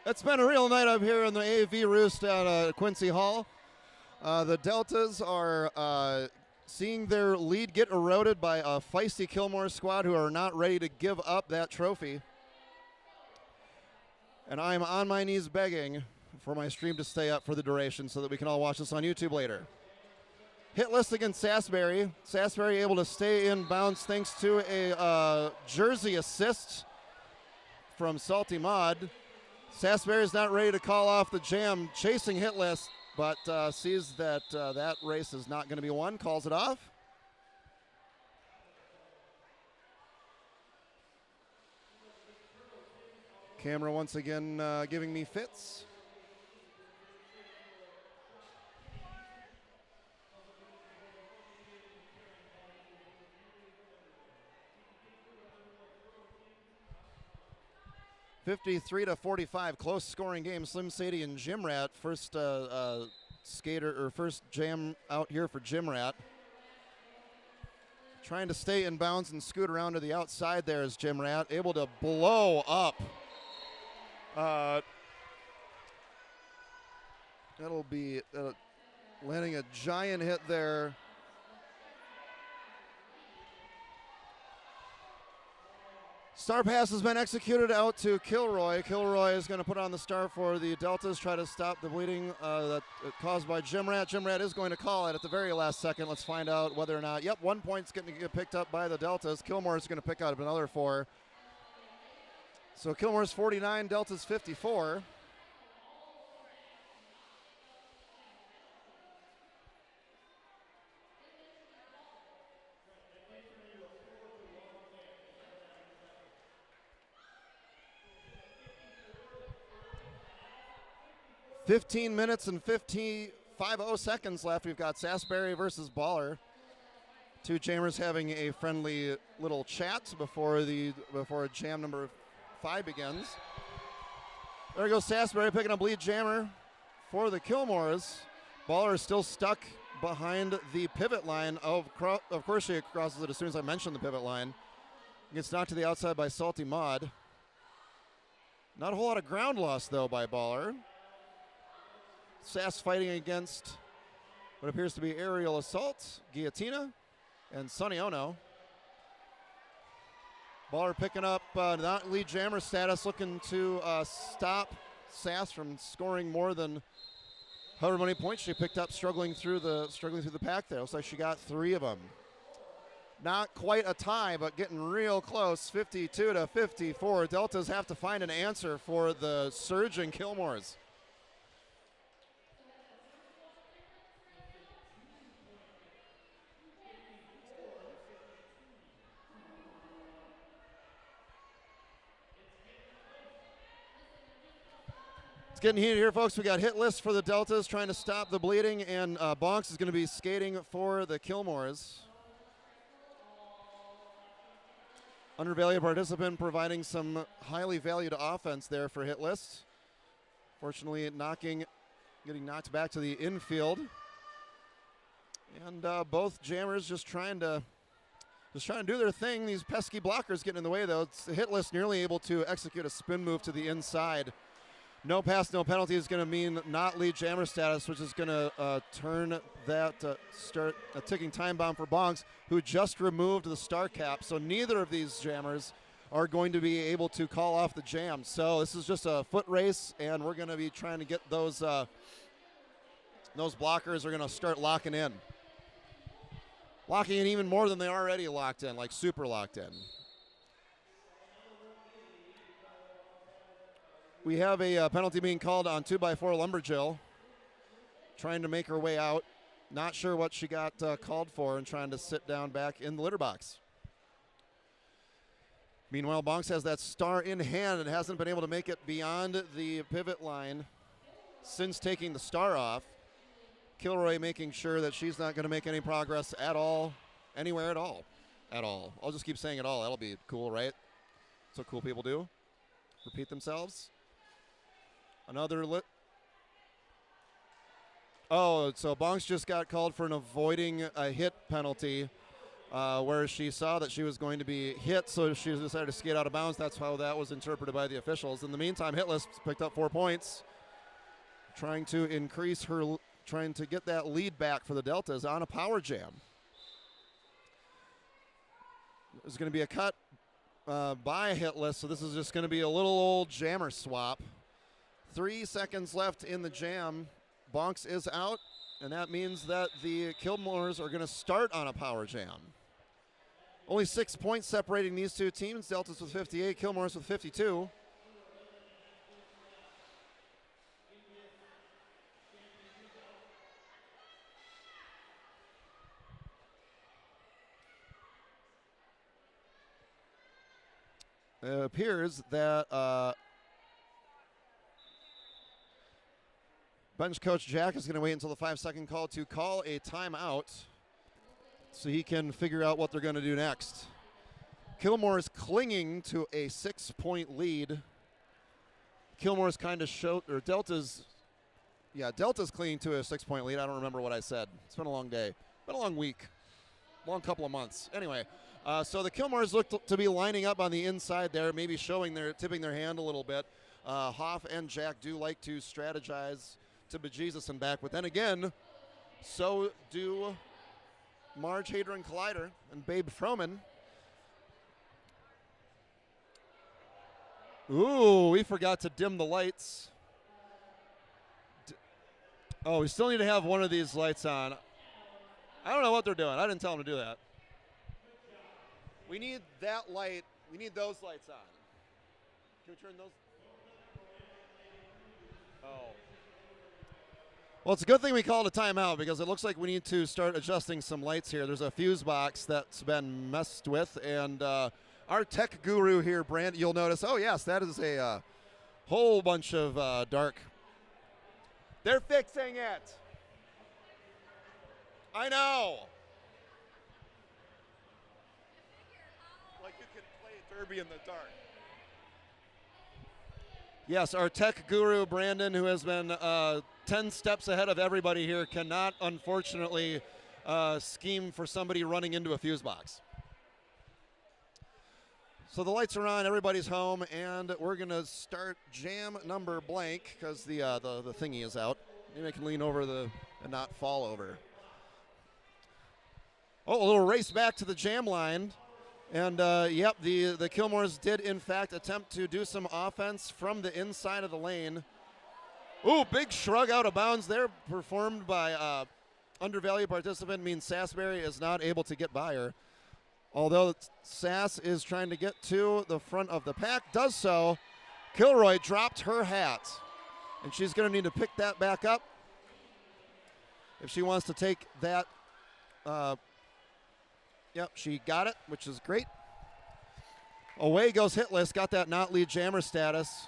It's been a real night up here in the AV Roost at Quincy Hall. The Deltas are seeing their lead get eroded by a feisty Kilmore squad who are not ready to give up that trophy. And I am on my knees begging for my stream to stay up for the duration so that we can all watch this on YouTube later. Hitless against Sasbury. Sasbury able to stay in bounds thanks to a jersey assist from Salty Mod. Sasbury is not ready to call off the jam, chasing Hitless, but sees that that race is not going to be won, calls it off. Camera once again giving me fits. (53-45), close scoring game. Slim Sadie and Jim Rat, first skater or first jam out here for Jim Rat. Trying to stay in bounds and scoot around to the outside there is Jim Rat, able to blow up. That'll be landing a giant hit there. Star pass has been executed out to Kilroy. Kilroy is going to put on the star for the Deltas, try to stop the bleeding that caused by Jim Rat. Jim Rat is going to call it at the very last second. Let's find out whether or not. Yep, 1 point's going to get picked up by the Deltas. Kilmore is going to pick out another 4. So Kilmore's 49, Delta's 54. (15 minutes and 50 seconds left. We've got Sasbury versus Baller. Two jammers having a friendly little chat before jam number 5 begins. There goes Sasbury picking up lead jammer for the Kilmores. Baller is still stuck behind the pivot line. Of course she crosses it as soon as I mention the pivot line. Gets knocked to the outside by Salty Mod. Not a whole lot of ground loss though by Baller. Sass fighting against what appears to be aerial assault, Guillotina, and Sonny Ono. Baller picking up not lead jammer status, looking to stop Sass from scoring more than however many points she picked up, struggling through the pack there. Looks like she got 3 of them. Not quite a tie, but getting real close, 52-54. Deltas have to find an answer for the surging Kilmores. It's getting heated here, folks. We got Hitless for the Deltas trying to stop the bleeding, and Bonks is going to be skating for the Kilmores. Undervalued participant providing some highly valued offense there for Hitless. Fortunately, getting knocked back to the infield. And both jammers just trying to do their thing. These pesky blockers getting in the way, though. It's Hitless nearly able to execute a spin move to the inside. No pass, no penalty is going to mean not lead jammer status, which is going to turn that, start a ticking time bomb for Bonks, who just removed the star cap. So neither of these jammers are going to be able to call off the jam. So this is just a foot race, and we're going to be trying to get those blockers are going to start locking in. Locking in even more than they already locked in, like super locked in. We have a penalty being called on 2x4 Lumberjill, trying to make her way out. Not sure what she got called for, and trying to sit down back in the litter box. Meanwhile, Bonks has that star in hand and hasn't been able to make it beyond the pivot line since taking the star off. Kilroy making sure that she's not going to make any progress at all, anywhere at all. At all. I'll just keep saying it all. That'll be cool, right? That's what cool people do. Repeat themselves. Another so Bonks just got called for an avoiding a hit penalty where she saw that she was going to be hit, so she decided to skate out of bounds. That's how that was interpreted by the officials. In the meantime, Hitless picked up 4 points, trying to get that lead back for the Deltas on a power jam. There's going to be a cut by Hitless, so this is just going to be a little old jammer swap. 3 seconds left in the jam. Bonks is out, and that means that the Kilmores are going to start on a power jam. Only 6 points separating these two teams. Deltas with 58, Kilmores with 52. It appears that bench coach Jack is going to wait until the 5-second call to call a timeout so he can figure out what they're going to do next. Kilmore's clinging to a 6-point lead. Kilmore's kind of Delta's clinging to a 6-point lead. I don't remember what I said. It's been a long day. Been a long week. Long couple of months. Anyway, so the Kilmores look to be lining up on the inside there, maybe tipping their hand a little bit. Hoff and Jack do like to strategize to bejesus and back, but then again, so do Marge Hader and Collider and Babe Froman. Ooh, we forgot to dim the lights. We still need to have one of these lights on. I don't know what they're doing. I didn't tell them to do that. We need that light. We need those lights on. Can we turn those? Oh. Well, it's a good thing we called a timeout because it looks like we need to start adjusting some lights here. There's a fuse box that's been messed with, and our tech guru here, Brand, you'll notice, oh yes, that is a whole bunch of dark. They're fixing it. I know. Like you can play Derby in the dark. Yes, our tech guru, Brandon, who has been 10 steps ahead of everybody here, cannot, unfortunately, scheme for somebody running into a fuse box. So the lights are on, everybody's home, and we're going to start jam number blank because the thingy is out. Maybe I can lean over and not fall over. Oh, a little race back to the jam line. And, yep, the Kilmores did, in fact, attempt to do some offense from the inside of the lane. Ooh, big shrug out of bounds there performed by undervalued participant. Means Sasbury is not able to get by her. Although Sass is trying to get to the front of the pack, does so. Kilroy dropped her hat, and she's going to need to pick that back up if she wants to take that. Yep, she got it, which is great. Away goes Hitless, got that not lead jammer status.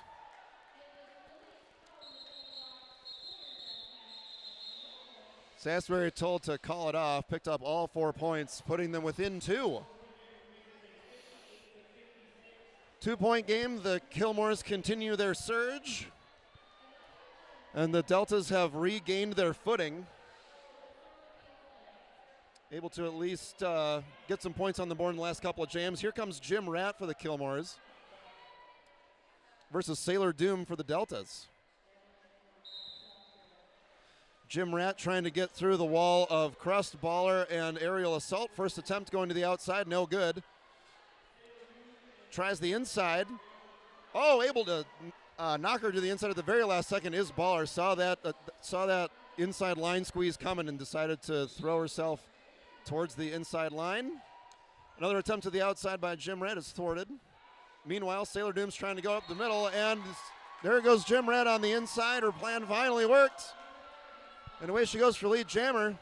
Sasbury told to call it off, picked up all 4 points, putting them within 2. 2-point game, the Kilmores continue their surge, and the Deltas have regained their footing. Able to at least get some points on the board in the last couple of jams. Here comes Jim Ratt for the Kilmores versus Sailor Doom for the Deltas. Jim Ratt trying to get through the wall of crust, baller, and aerial assault. First attempt going to the outside, no good. Tries the inside. Oh, able to knock her to the inside at the very last second is baller. Saw that inside line squeeze coming and decided to throw herself towards the inside line. Another attempt to the outside by Jim Ratt is thwarted. Meanwhile, Sailor Doom's trying to go up the middle, and there goes Jim Ratt on the inside. Her plan finally worked. And away she goes for lead jammer.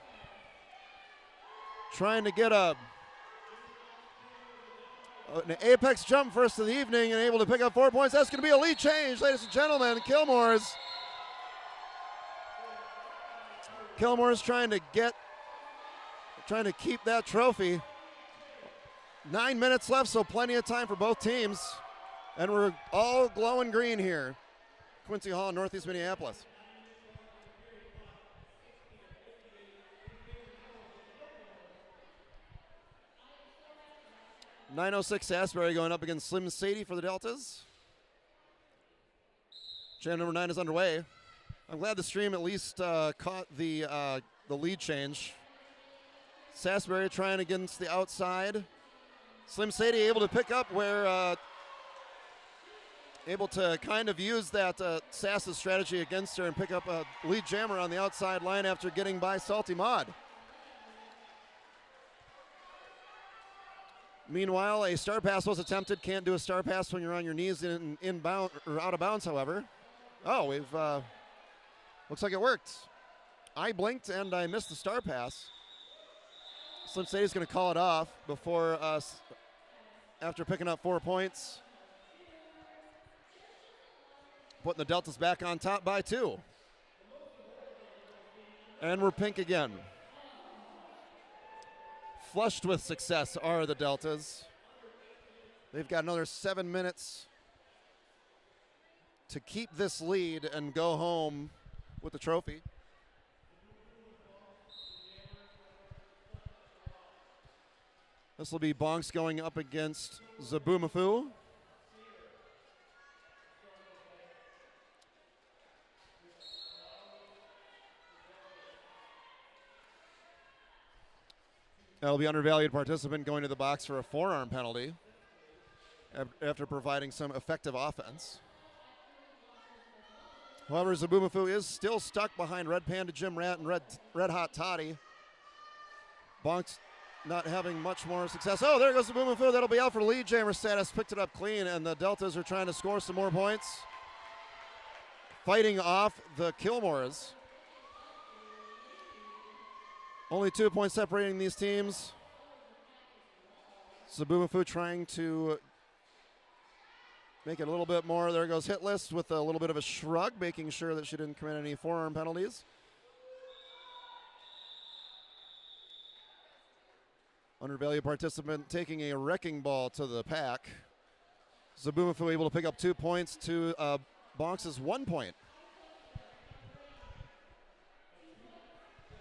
Trying to get an apex jump first of the evening and able to pick up 4 points. That's going to be a lead change, ladies and gentlemen. Kilmore's trying to keep that trophy. 9 minutes left, so plenty of time for both teams. And we're all glowing green here. Quincy Hall, Northeast Minneapolis. 906 Sasbury going up against Slim Sadie for the Deltas. Jam number 9 is underway. I'm glad the stream at least caught the lead change. Sasbury trying against the outside. Slim Sadie able to pick up where, able to kind of use that Sass's strategy against her and pick up a lead jammer on the outside line after getting by Salty Maud. Meanwhile, a star pass was attempted. Can't do a star pass when you're on your knees in bound or out of bounds, however. Oh, we've looks like it worked. I blinked and I missed the star pass. Slim Sadie's going to call it off before us after picking up 4 points. Putting the Deltas back on top by 2. And we're pink again. Flushed with success are the Deltas. They've got another 7 minutes to keep this lead and go home with the trophy. This will be Bonks going up against Zabumafu. That'll be undervalued participant going to the box for a forearm penalty after providing some effective offense. However, Zabumafu is still stuck behind Red Panda Jim Rat and Red Hot Toddy. Bonks not having much more success. Oh, there goes Zabumafu. That'll be out for lead jammer status. Picked it up clean, and the Deltas are trying to score some more points. Fighting off the Kilmores. Only 2 points separating these teams. Zabumafu trying to make it a little bit more. There goes Hit List with a little bit of a shrug, making sure that she didn't commit any forearm penalties. Undervalued participant taking a wrecking ball to the pack. Zabumafu able to pick up 2 points to Bonks' 1 point.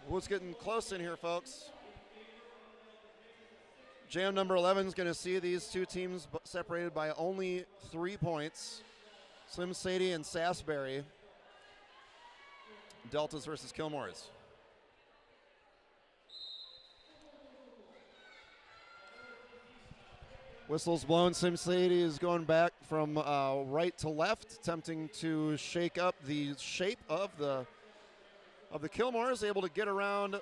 Who's getting close in here, folks? Jam number 11 is going to see these two teams separated by only 3 points. Slim Sadie and Sasbury. Deltas versus Kilmores. Whistles blown. Slim Sadie is going back from right to left, attempting to shake up the shape of the Kilmores, able to get around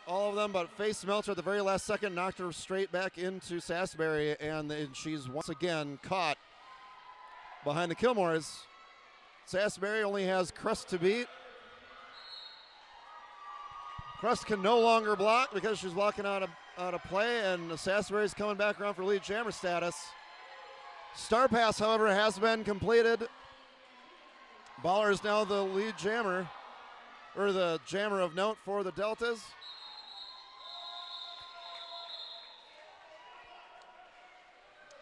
all of them, but face Melcher at the very last second, knocked her straight back into Sasbury, and she's once again caught behind the Kilmores. Sasbury only has Crust to beat. Crust can no longer block because she's blocking out of play, and Sasbury's coming back around for lead jammer status. Star pass, however, has been completed. Baller is now the lead jammer, or the jammer of note for the Deltas.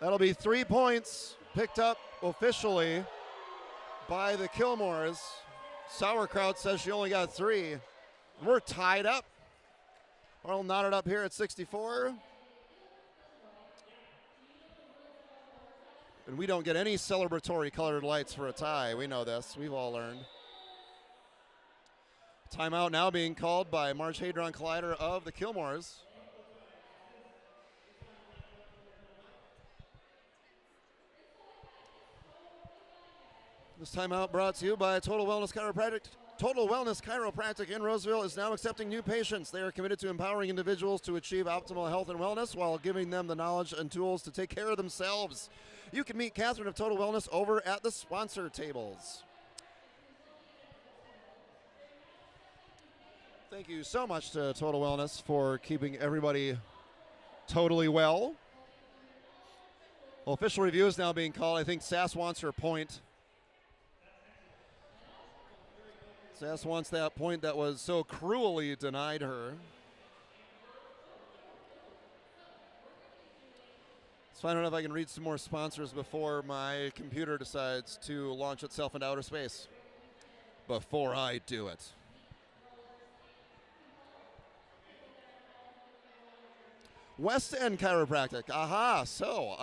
That'll be 3 points picked up officially by the Kilmores. Sauerkraut says she only got 3. We're tied up. Arnold knotted up here at 64. And we don't get any celebratory colored lights for a tie. We know this. We've all learned. Timeout now being called by Marge Hadron Collider of the Kilmores. This timeout brought to you by Total Wellness Chiropractic. Total Wellness Chiropractic in Roseville is now accepting new patients. They are committed to empowering individuals to achieve optimal health and wellness while giving them the knowledge and tools to take care of themselves. You can meet Catherine of Total Wellness over at the sponsor tables. Thank you so much to Total Wellness for keeping everybody totally well. Well, official review is now being called. I think Sass wants her point. Sass wants that point that was so cruelly denied her. Let's find out if I can read some more sponsors before my computer decides to launch itself into outer space. Before I do it. West End Chiropractic. Aha, so,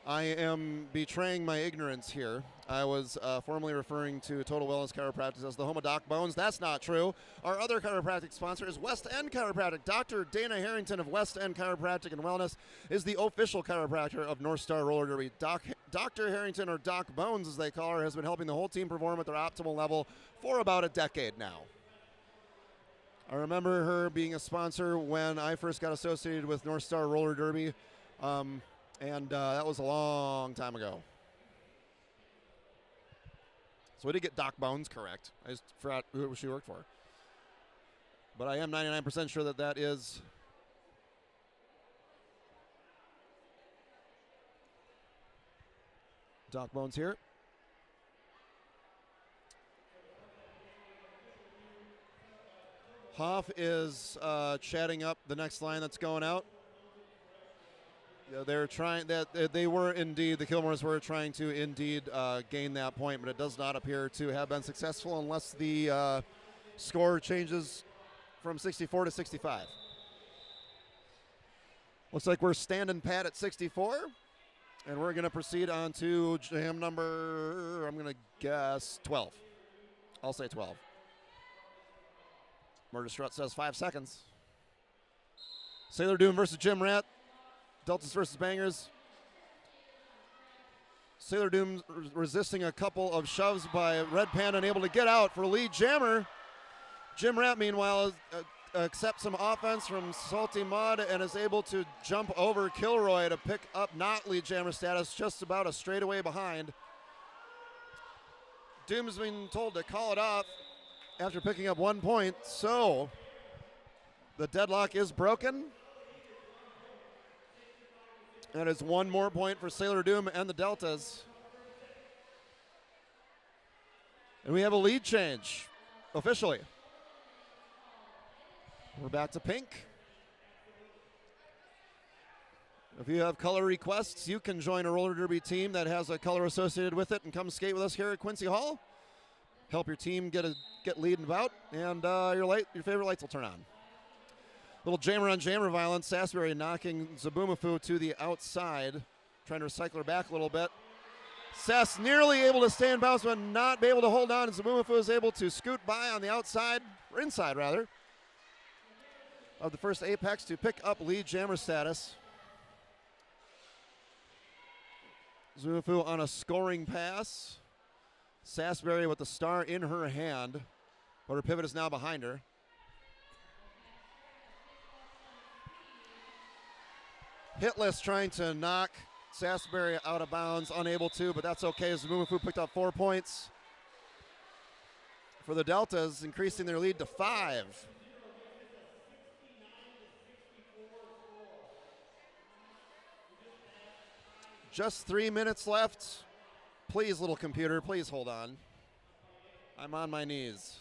I am betraying my ignorance here. I was formerly referring to Total Wellness Chiropractic as the home of Doc Bones. That's not true. Our other chiropractic sponsor is West End Chiropractic. Dr. Dana Harrington of West End Chiropractic and Wellness is the official chiropractor of North Star Roller Derby. Dr. Harrington, or Doc Bones as they call her, has been helping the whole team perform at their optimal level for about a decade now. I remember her being a sponsor when I first got associated with North Star Roller Derby, and that was a long time ago. So we did get Doc Bones correct. I just forgot who she worked for. But I am 99% sure that that is Doc Bones here. Hoff is chatting up the next line that's going out. They're trying that. They were indeed, the Kilmores were trying to indeed gain that point, but it does not appear to have been successful unless the score changes from 64 to 65. Looks like we're standing pat at 64, and we're going to proceed on to jam number, I'm going to guess 12. I'll say 12. Murder Strut says 5 seconds. Sailor Doom versus Jim Rat. Deltas versus Bangers. Sailor Doom resisting a couple of shoves by Red Panda, unable to get out for lead jammer. Jim Rat, meanwhile, accepts some offense from Salty Mud and is able to jump over Kilroy to pick up not lead jammer status, just about a straightaway behind. Doom's been told to call it off after picking up 1 point, so the deadlock is broken. That is 1 more point for Sailor Doom and the Deltas. And we have a lead change, officially. We're back to pink. If you have color requests, you can join a roller derby team that has a color associated with it and come skate with us here at Quincy Hall. Help your team get lead and bout, and your favorite lights will turn on. Little jammer on jammer violence. Sasbury knocking Zabumafu to the outside, trying to recycle her back a little bit. Sass nearly able to stay in bounce, but not be able to hold on, and Zabumafu is able to scoot by on the outside, or inside rather, of the first apex to pick up lead jammer status. Zabumafu on a scoring pass. Sasbury with the star in her hand, but her pivot is now behind her. Hitless trying to knock Sasbury out of bounds, unable to, but that's okay as Zabumafu picked up 4 points for the Deltas, increasing their lead to 5. Just 3 minutes left. Please, little computer, please hold on. I'm on my knees.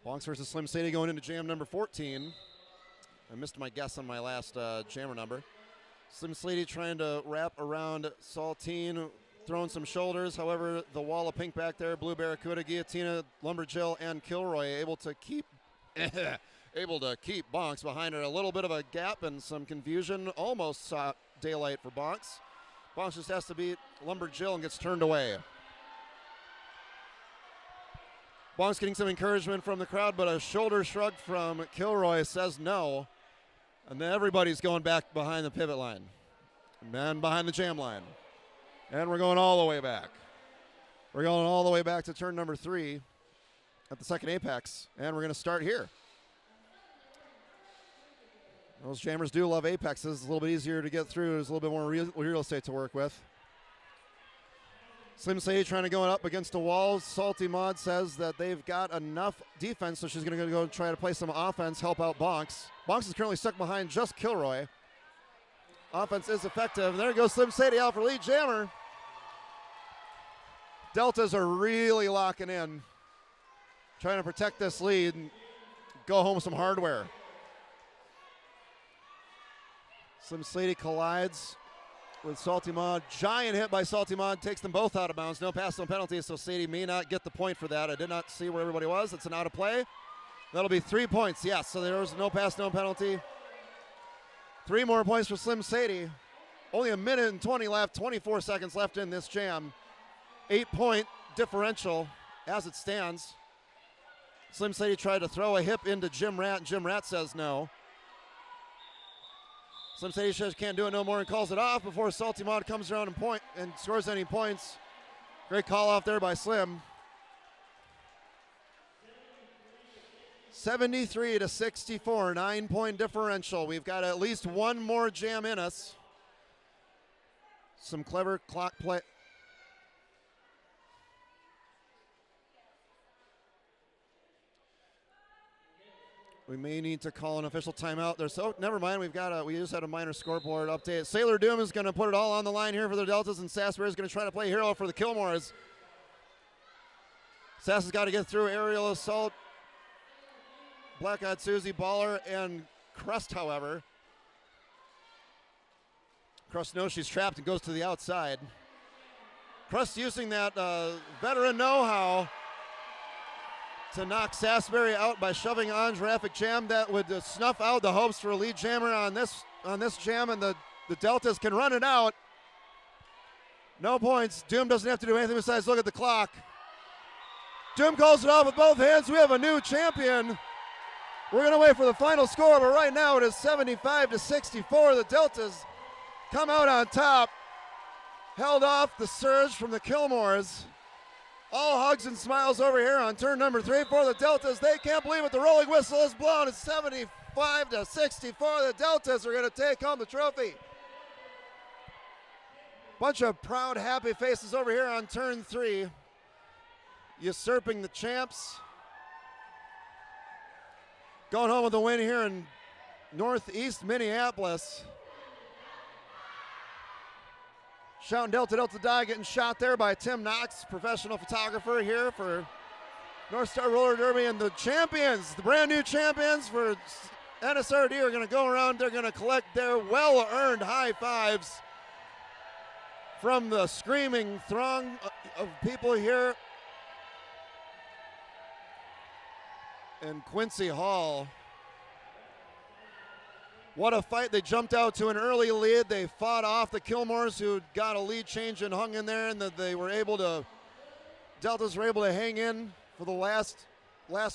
Bonks versus Slim Sadie going into jam number 14. I missed my guess on my last jammer number. Slim Sadie trying to wrap around Saltine, throwing some shoulders. However, the wall of pink back there, Blue Barracuda, Guillotina, Lumberjill, and Kilroy able to keep Bonks behind her. A little bit of a gap and some confusion. Almost saw daylight for Bonks. Bonks just has to beat Lumberjill and gets turned away. Bonks getting some encouragement from the crowd, but a shoulder shrug from Kilroy says no. And then everybody's going back behind the pivot line. And behind the jam line. And we're going all the way back. We're going all the way back to turn number 3 at the second apex. And we're going to start here. Those jammers do love apexes. It's a little bit easier to get through. There's a little bit more real estate to work with. Slim Sadie trying to go up against the wall. Salty Maud says that they've got enough defense, so she's going to go try to play some offense, help out Bonks. Bonks is currently stuck behind just Kilroy. Offense is effective. And there goes Slim Sadie out for lead jammer. Deltas are really locking in, trying to protect this lead and go home with some hardware. Slim Sadie collides with Salty Maud. Giant hit by Salty Maud, takes them both out of bounds. No pass, no penalty, so Sadie may not get the point for that. I did not see where everybody was. It's an out of play. That'll be 3 points, yes. So there was no pass, no penalty. 3 more points for Slim Sadie. Only a minute and 20 left, 24 seconds left in this jam. 8-point differential as it stands. Slim Sadie tried to throw a hip into Jim Rat, and Jim Rat says no. Slim Sadie says can't do it no more and calls it off before Salty Maud comes around and scores any points. Great call off there by Slim. 73-64, 9-point differential. We've got at least one more jam in us. Some clever clock play. We may need to call an official timeout there. So never mind. We just had a minor scoreboard update. Sailor Doom is going to put it all on the line here for the Deltas, and Sasbury is going to try to play hero for the Kilmores. Sass has got to get through aerial assault. Black-eyed Susie, Baller, and Crust, however. Crust knows she's trapped and goes to the outside. Crust using that veteran know-how to knock Sasbury out by shoving on Graphic Jam. That would snuff out the hopes for a lead jammer on this jam, and the Deltas can run it out. No points. Doom doesn't have to do anything besides look at the clock. Doom calls it off with both hands. We have a new champion. We're going to wait for the final score, but right now it is 75-64. The Deltas come out on top. Held off the surge from the Kilmores. All hugs and smiles over here on turn number 3 for the Deltas. They can't believe it. The rolling whistle is blown. It's 75-64. The Deltas are going to take home the trophy. Bunch of proud, happy faces over here on turn 3. Usurping the champs. Going home with a win here in Northeast Minneapolis. Shouting Delta, Delta Die, getting shot there by Tim Knox, professional photographer here for North Star Roller Derby. And the champions, the brand new champions for NSRD are going to go around. They're going to collect their well-earned high fives from the screaming throng of people here in Quincy Hall. What a fight. They jumped out to an early lead. They fought off the Kilmores, who got a lead change and hung in there, and that they were able to, Deltas were able to hang in for the last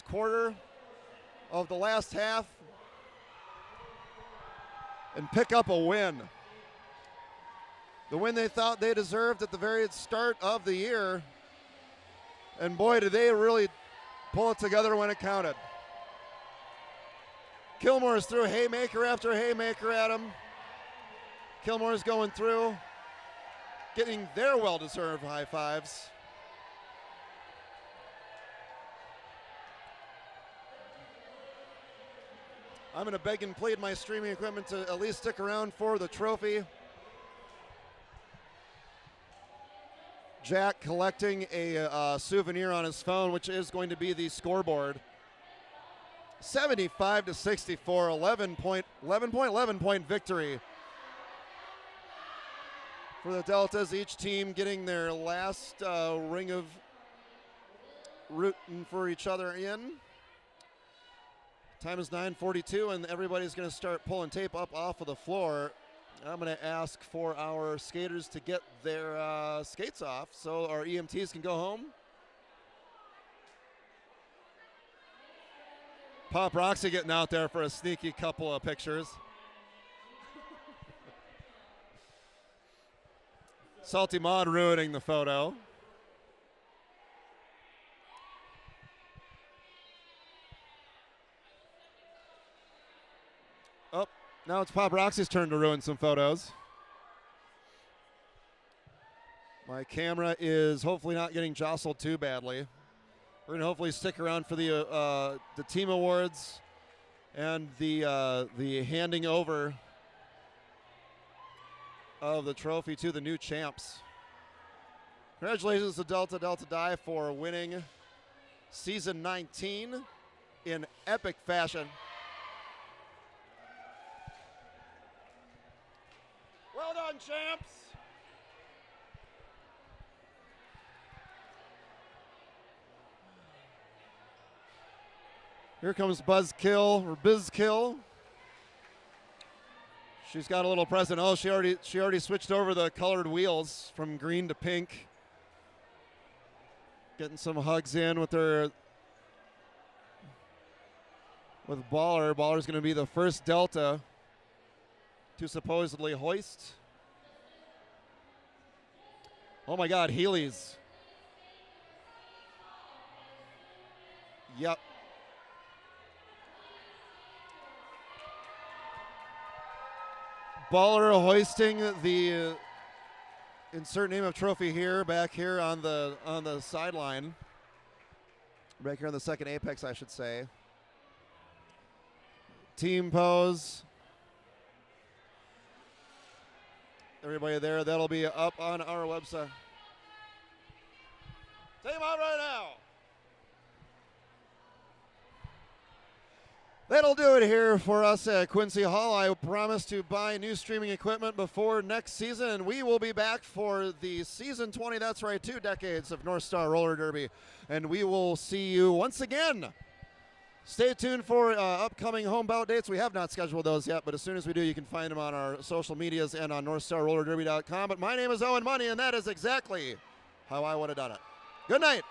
quarter of the last half and pick up a win. The win they thought they deserved at the very start of the year. And boy, did they really pull it together when it counted. Kilmore's threw haymaker after haymaker at him. Kilmore's going through, getting their well-deserved high fives. I'm going to beg and plead my streaming equipment to at least stick around for the trophy. Jack collecting a souvenir on his phone, which is going to be the scoreboard. 75-64, 11-point victory for the Deltas. Each team getting their last ring of rooting for each other in. Time is 9:42, and everybody's going to start pulling tape up off of the floor. I'm going to ask for our skaters to get their skates off so our EMTs can go home. Pop Roxy getting out there for a sneaky couple of pictures. Salty Maud ruining the photo. Oh, now it's Pop Roxy's turn to ruin some photos. My camera is hopefully not getting jostled too badly. We're going to hopefully stick around for the team awards and the handing over of the trophy to the new champs. Congratulations to Delta Die for winning season 19 in epic fashion. Well Well done, champs. Here comes Buzzkill or Bizkill. She's got a little present. Oh, she already switched over the colored wheels from green to pink. Getting some hugs in with her. With Baller. Baller's going to be the first Delta to supposedly hoist. Oh my God, Heelys. Yep. Baller hoisting the insert name of trophy here, back here on the sideline. Back here on the second apex, I should say. Team pose. Everybody there, that'll be up on our website. Take them out right now. That'll do it here for us at Quincy Hall. I promise to buy new streaming equipment before next season. We will be back for the season 20, that's right, 2 decades of North Star Roller Derby. And we will see you once again. Stay tuned for upcoming home bout dates. We have not scheduled those yet, but as soon as we do, you can find them on our social medias and on NorthStarRollerDerby.com. But my name is Owen Money, and that is exactly how I would have done it. Good night.